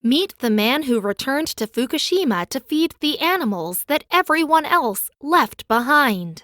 Meet the man who returned to Fukushima to feed the animals that everyone else left behind.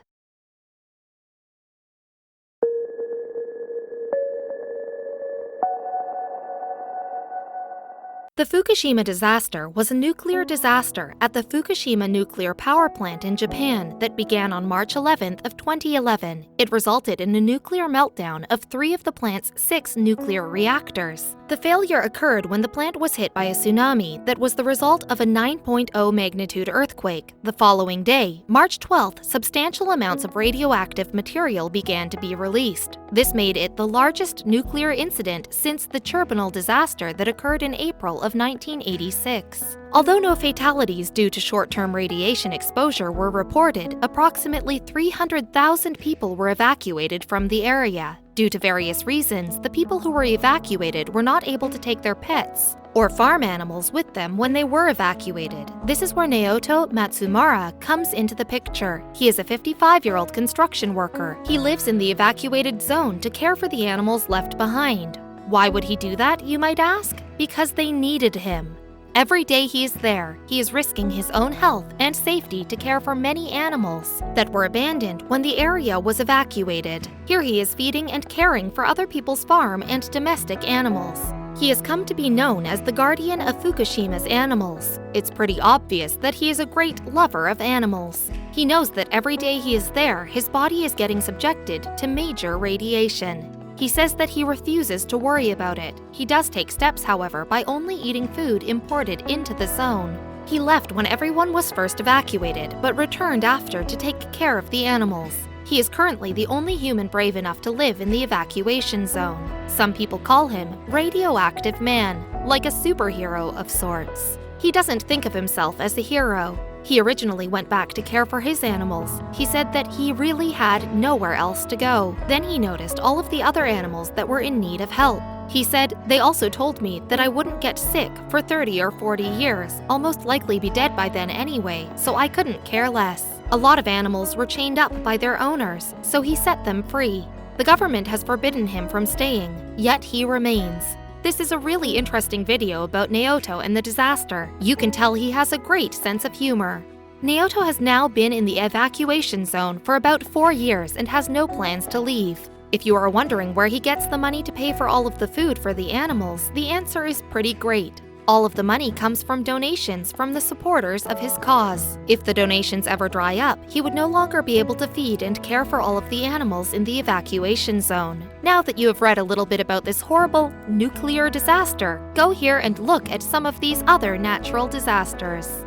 The Fukushima disaster was a nuclear disaster at the Fukushima nuclear power plant in Japan that began on March 11th of 2011. It resulted in a nuclear meltdown of 3 of the plant's 6 nuclear reactors. The failure occurred when the plant was hit by a tsunami that was the result of a 9.0 magnitude earthquake. The following day, March 12th, substantial amounts of radioactive material began to be released. This made it the largest nuclear incident since the Chernobyl disaster that occurred in April of 1986. Although no fatalities due to short-term radiation exposure were reported, approximately 300,000 people were evacuated from the area. Due to various reasons, the people who were evacuated were not able to take their pets or farm animals with them when they were evacuated. This is where Naoto Matsumura comes into the picture. He is a 55-year-old construction worker. He lives in the evacuated zone to care for the animals left behind. Why would he do that, you might ask? Because they needed him. Every day he is there, he is risking his own health and safety to care for many animals that were abandoned when the area was evacuated. Here he is feeding and caring for other people's farm and domestic animals. He has come to be known as the guardian of Fukushima's animals. It's pretty obvious that he is a great lover of animals. He knows that every day he is there, his body is getting subjected to major radiation. He says that he refuses to worry about it. He does take steps, however, by only eating food imported into the zone. He left when everyone was first evacuated, but returned after to take care of the animals. He is currently the only human brave enough to live in the evacuation zone. Some people call him Radioactive Man, like a superhero of sorts. He doesn't think of himself as a hero. He originally went back to care for his animals. He said that he really had nowhere else to go. Then he noticed all of the other animals that were in need of help. He said, "They also told me that I wouldn't get sick for 30 or 40 years. I'll most likely be dead by then anyway, so I couldn't care less." A lot of animals were chained up by their owners, so he set them free. The government has forbidden him from staying, yet he remains. This is a really interesting video about Naoto and the disaster. You can tell he has a great sense of humor. Naoto has now been in the evacuation zone for about 4 years and has no plans to leave. If you are wondering where he gets the money to pay for all of the food for the animals, the answer is pretty great. All of the money comes from donations from the supporters of his cause. If the donations ever dry up, he would no longer be able to feed and care for all of the animals in the evacuation zone. Now that you have read a little bit about this horrible nuclear disaster, go here and look at some of these other natural disasters.